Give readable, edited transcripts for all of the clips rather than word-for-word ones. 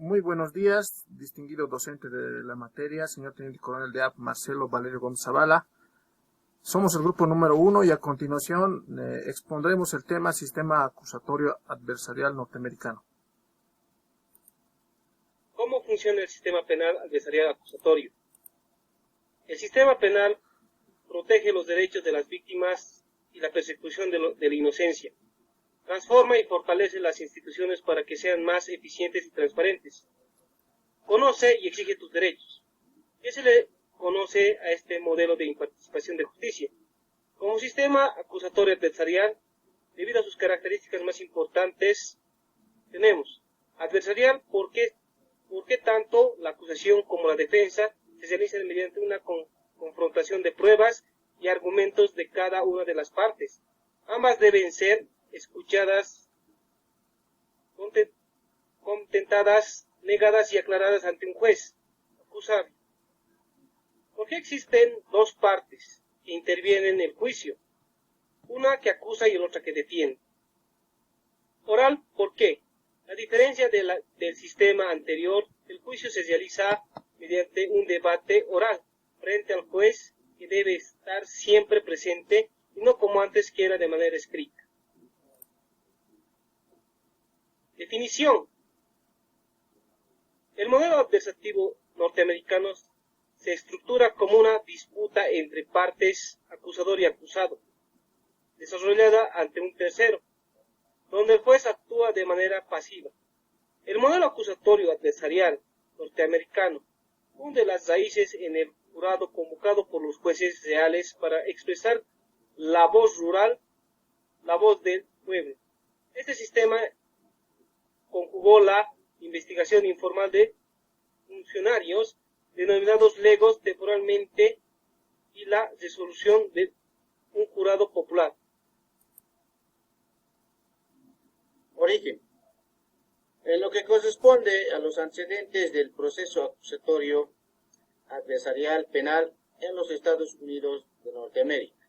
Muy buenos días, distinguido docente de la materia, señor Teniente Coronel de AP Marcelo Valerio Gómez Zavala. Somos el grupo número 1 y a continuación expondremos el tema Sistema Acusatorio Adversarial Norteamericano. ¿Cómo funciona el sistema penal adversarial acusatorio? El sistema penal protege los derechos de las víctimas y la persecución de la inocencia. Transforma y fortalece las instituciones para que sean más eficientes y transparentes. Conoce y exige tus derechos. ¿Qué se le conoce a este modelo de imparticipación de justicia? Como sistema acusatorio adversarial, debido a sus características más importantes, tenemos adversarial porque tanto la acusación como la defensa se realizan mediante una confrontación de pruebas y argumentos de cada una de las partes. Ambas deben ser escuchadas, contentadas, negadas y aclaradas ante un juez acusable. ¿Por qué existen dos partes que intervienen en el juicio? Una que acusa y la otra que defiende. Oral, ¿por qué? A diferencia del sistema anterior, el juicio se realiza mediante un debate oral frente al juez, que debe estar siempre presente y no como antes que era de manera escrita. Definición. El modelo adversativo norteamericano se estructura como una disputa entre partes, acusador y acusado, desarrollada ante un tercero, donde el juez actúa de manera pasiva. El modelo acusatorio adversarial norteamericano hunde las raíces en el jurado convocado por los jueces reales para expresar la voz rural, la voz del pueblo. Este sistema conjugó la investigación informal de funcionarios denominados legos temporalmente y la resolución de un jurado popular. Origen. En lo que corresponde a los antecedentes del proceso acusatorio adversarial penal en los Estados Unidos de Norteamérica,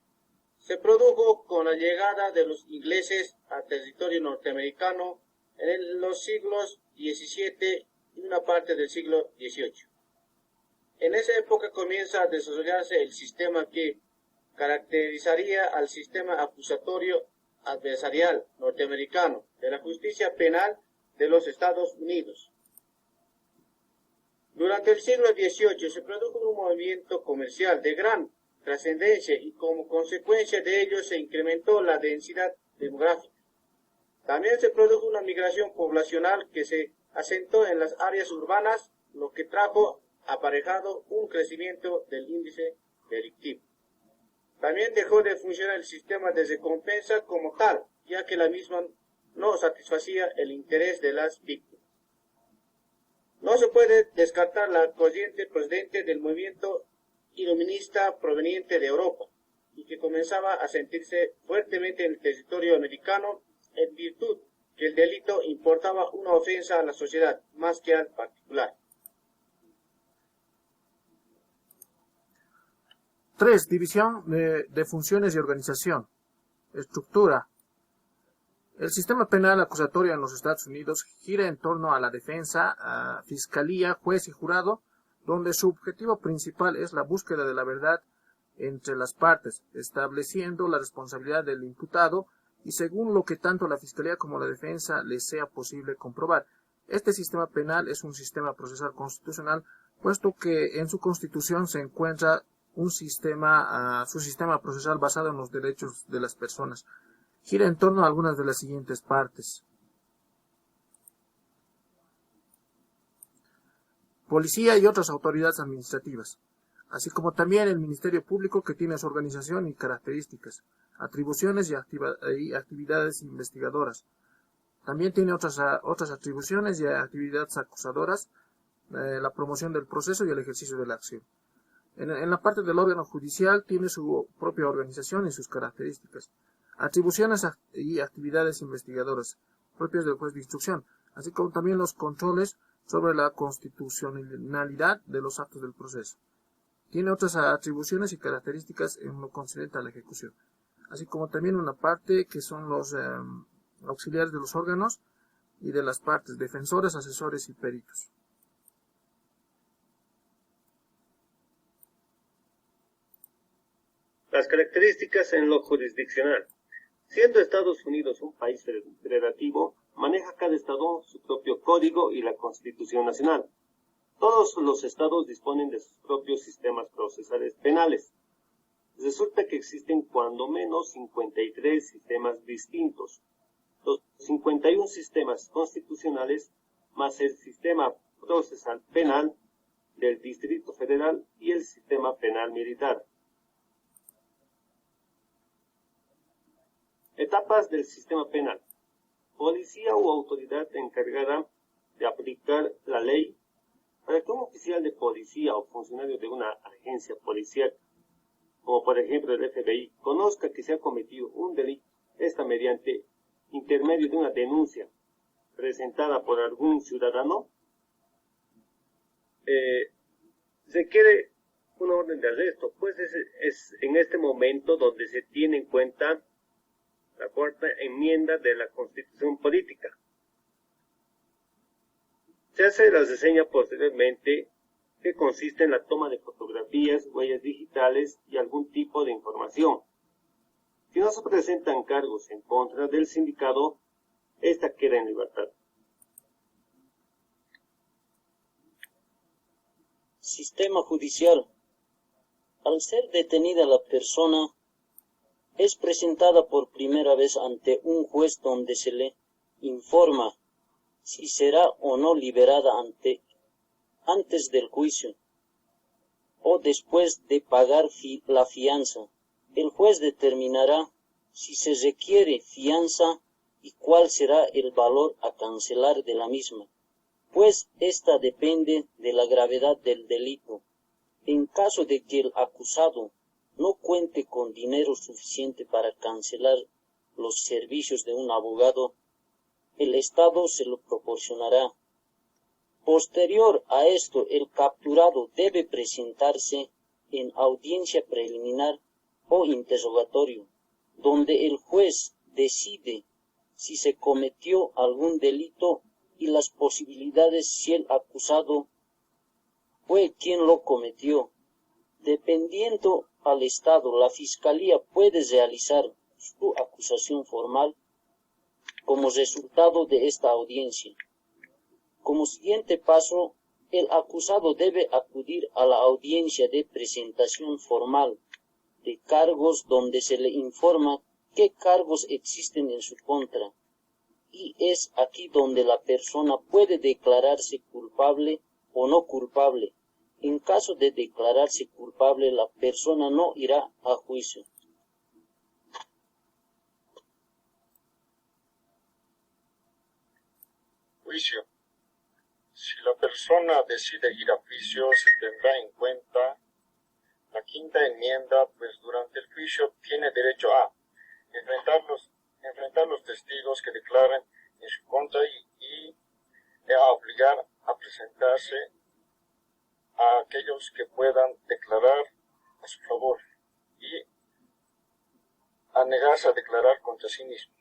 se produjo con la llegada de los ingleses al territorio norteamericano en los siglos XVII y una parte del siglo XVIII. En esa época comienza a desarrollarse el sistema que caracterizaría al sistema acusatorio adversarial norteamericano de la justicia penal de los Estados Unidos. Durante el siglo XVIII se produjo un movimiento comercial de gran trascendencia y como consecuencia de ello se incrementó la densidad demográfica. También se produjo una migración poblacional que se asentó en las áreas urbanas, lo que trajo aparejado un crecimiento del índice delictivo. También dejó de funcionar el sistema de recompensa como tal, ya que la misma no satisfacía el interés de las víctimas. No se puede descartar la corriente procedente del movimiento iluminista proveniente de Europa y que comenzaba a sentirse fuertemente en el territorio americano en virtud que el delito importaba una ofensa a la sociedad más que al particular. 3. División de funciones y organización. Estructura. El sistema penal acusatorio en los Estados Unidos gira en torno a la defensa, fiscalía, juez y jurado, donde su objetivo principal es la búsqueda de la verdad entre las partes, estableciendo la responsabilidad del imputado y según lo que tanto la fiscalía como la defensa les sea posible comprobar. Este sistema penal es un sistema procesal constitucional, puesto que en su constitución se encuentra su sistema procesal basado en los derechos de las personas. Gira en torno a algunas de las siguientes partes. Policía y otras autoridades administrativas, así como también el Ministerio Público, que tiene su organización y características, atribuciones y actividades investigadoras. También tiene otras atribuciones y actividades acusadoras, la promoción del proceso y el ejercicio de la acción. En la parte del órgano judicial tiene su propia organización y sus características, atribuciones y actividades investigadoras propias del juez de instrucción, así como también los controles sobre la constitucionalidad de los actos del proceso. Tiene otras atribuciones y características en lo concerniente a la ejecución, así como también una parte que son los auxiliares de los órganos, y de las partes, defensores, asesores y peritos. Las características en lo jurisdiccional. Siendo Estados Unidos un país federativo, maneja cada estado su propio código y la Constitución Nacional. Todos los estados disponen de sus propios sistemas procesales penales. Resulta que existen cuando menos 53 sistemas distintos. Los 51 sistemas constitucionales más el sistema procesal penal del Distrito Federal y el sistema penal militar. Etapas del sistema penal. Policía o autoridad encargada de aplicar la ley. Para que un oficial de policía o funcionario de una agencia policial, como por ejemplo el FBI, conozca que se ha cometido un delito, esta mediante intermedio de una denuncia presentada por algún ciudadano, requiere una orden de arresto, pues es en este momento donde se tiene en cuenta la cuarta enmienda de la Constitución Política. Se hace la reseña posteriormente, que consiste en la toma de fotografías, huellas digitales y algún tipo de información. Si no se presentan cargos en contra del sindicado, ésta queda en libertad. Sistema judicial. Al ser detenida la persona, es presentada por primera vez ante un juez donde se le informa si será o no liberada antes del juicio o después de pagar la fianza. El juez determinará si se requiere fianza y cuál será el valor a cancelar de la misma, pues ésta depende de la gravedad del delito. En caso de que el acusado no cuente con dinero suficiente para cancelar los servicios de un abogado, el Estado se lo proporcionará. Posterior a esto, el capturado debe presentarse en audiencia preliminar o interrogatorio, donde el juez decide si se cometió algún delito y las posibilidades si el acusado fue quien lo cometió. Dependiendo al Estado, la Fiscalía puede realizar su acusación formal como resultado de esta audiencia. Como siguiente paso, el acusado debe acudir a la audiencia de presentación formal de cargos donde se le informa qué cargos existen en su contra, y es aquí donde la persona puede declararse culpable o no culpable. En caso de declararse culpable, la persona no irá a juicio. Juicio. Si la persona decide ir a juicio, se tendrá en cuenta la quinta enmienda, pues durante el juicio tiene derecho a enfrentar los testigos que declaren en su contra y a obligar a presentarse a aquellos que puedan declarar a su favor y a negarse a declarar contra sí mismo.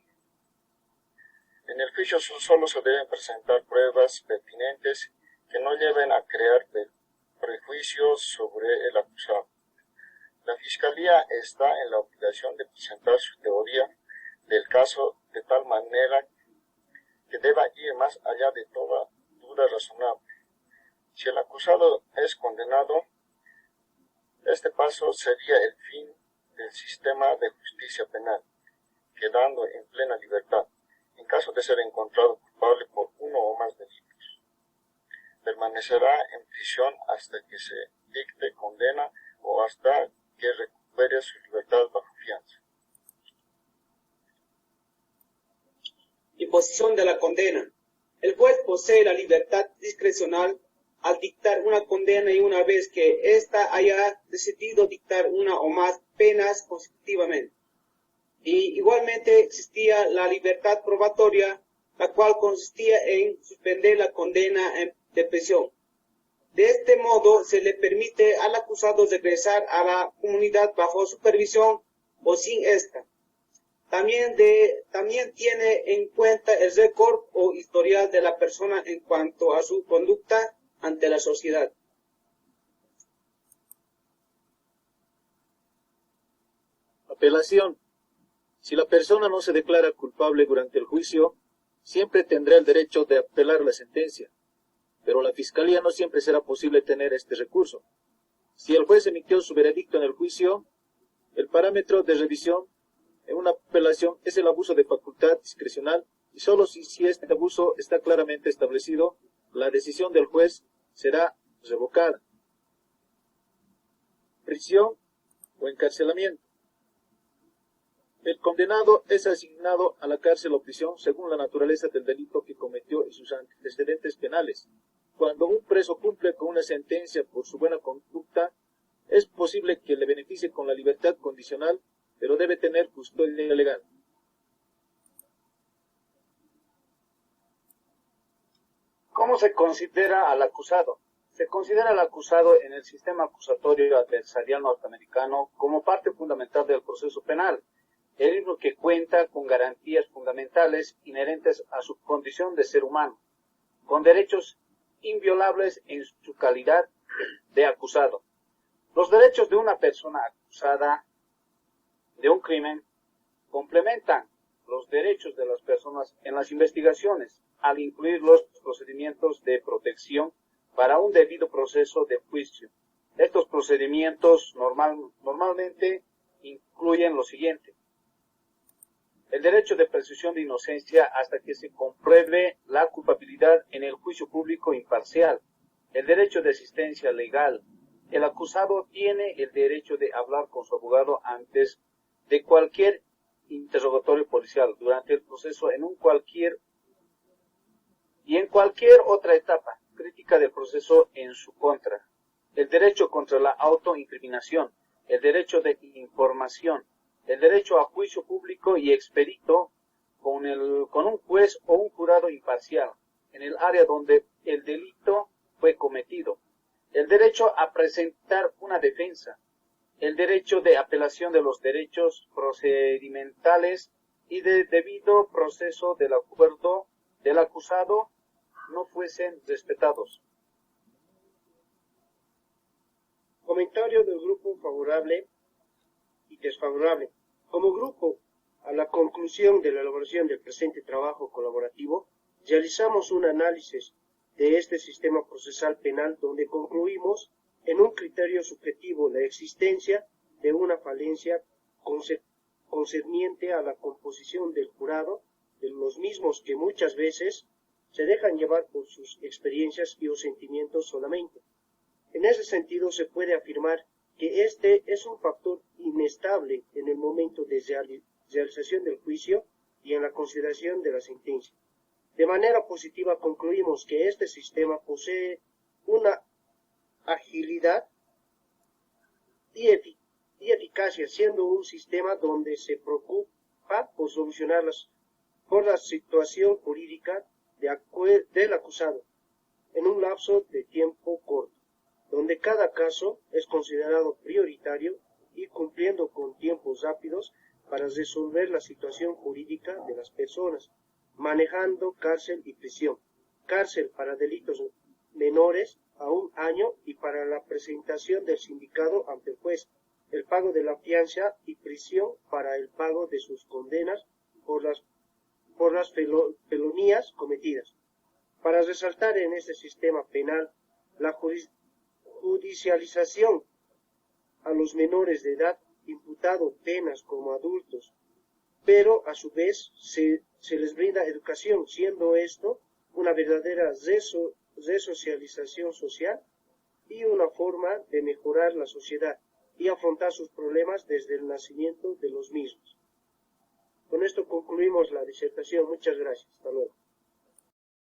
En el juicio solo se deben presentar pruebas pertinentes que no lleven a crear prejuicios sobre el acusado. La Fiscalía está en la obligación de presentar su teoría del caso de tal manera que deba ir más allá de toda duda razonable. Si el acusado es condenado, este paso sería el fin del sistema de justicia penal, quedando en plena libertad, en caso de ser encontrado culpable por uno o más delitos. Permanecerá en prisión hasta que se dicte condena o hasta que recupere su libertad bajo fianza. Imposición de la condena. El juez posee la libertad discrecional al dictar una condena y una vez que ésta haya decidido dictar una o más penas consecutivamente. Y igualmente existía la libertad probatoria, la cual consistía en suspender la condena de prisión. De este modo se le permite al acusado regresar a la comunidad bajo supervisión o sin esta. También tiene en cuenta el récord o historial de la persona en cuanto a su conducta ante la sociedad. Apelación. Si la persona no se declara culpable durante el juicio, siempre tendrá el derecho de apelar la sentencia, pero la Fiscalía no siempre será posible tener este recurso. Si el juez emitió su veredicto en el juicio, el parámetro de revisión en una apelación es el abuso de facultad discrecional y solo si este abuso está claramente establecido, la decisión del juez será revocada. Prisión o encarcelamiento. El condenado es asignado a la cárcel o prisión según la naturaleza del delito que cometió y sus antecedentes penales. Cuando un preso cumple con una sentencia por su buena conducta, es posible que le beneficie con la libertad condicional, pero debe tener custodia legal. ¿Cómo se considera al acusado? Se considera al acusado en el sistema acusatorio adversarial norteamericano como parte fundamental del proceso penal, el mismo que cuenta con garantías fundamentales inherentes a su condición de ser humano, con derechos inviolables en su calidad de acusado. Los derechos de una persona acusada de un crimen complementan los derechos de las personas en las investigaciones, al incluir los procedimientos de protección para un debido proceso de juicio. Estos procedimientos normalmente incluyen lo siguiente: el derecho de presunción de inocencia hasta que se compruebe la culpabilidad en el juicio público imparcial, el derecho de asistencia legal. El acusado tiene el derecho de hablar con su abogado antes de cualquier interrogatorio policial, durante el proceso, en cualquier otra etapa crítica del proceso en su contra. El derecho contra la autoincriminación, el derecho de información, el derecho a juicio público y expedito con un juez o un jurado imparcial en el área donde el delito fue cometido, el derecho a presentar una defensa, el derecho de apelación de los derechos procedimentales y de debido proceso del acuerdo del acusado no fuesen respetados. Comentario del grupo favorable y desfavorable. Como grupo, a la conclusión de la elaboración del presente trabajo colaborativo, realizamos un análisis de este sistema procesal penal donde concluimos en un criterio subjetivo la existencia de una falencia concerniente a la composición del jurado, de los mismos que muchas veces se dejan llevar por sus experiencias y o sentimientos solamente. En ese sentido, se puede afirmar que este es un factor inestable en el momento de realización del juicio y en la consideración de la sentencia. De manera positiva, concluimos que este sistema posee una agilidad y eficacia, siendo un sistema donde se preocupa por solucionar por la situación jurídica del acusado en un lapso de tiempo corto, donde cada caso es considerado prioritario y cumpliendo con tiempos rápidos para resolver la situación jurídica de las personas, manejando cárcel y prisión, cárcel para delitos menores a 1 año y para la presentación del sindicado ante el juez, el pago de la fianza y prisión para el pago de sus condenas por las felonías cometidas. Para resaltar en este sistema penal la judicialización a los menores de edad imputado penas como adultos, pero a su vez se les brinda educación, siendo esto una verdadera resocialización social y una forma de mejorar la sociedad y afrontar sus problemas desde el nacimiento de los mismos. Con esto concluimos la disertación. Muchas gracias. Hasta luego.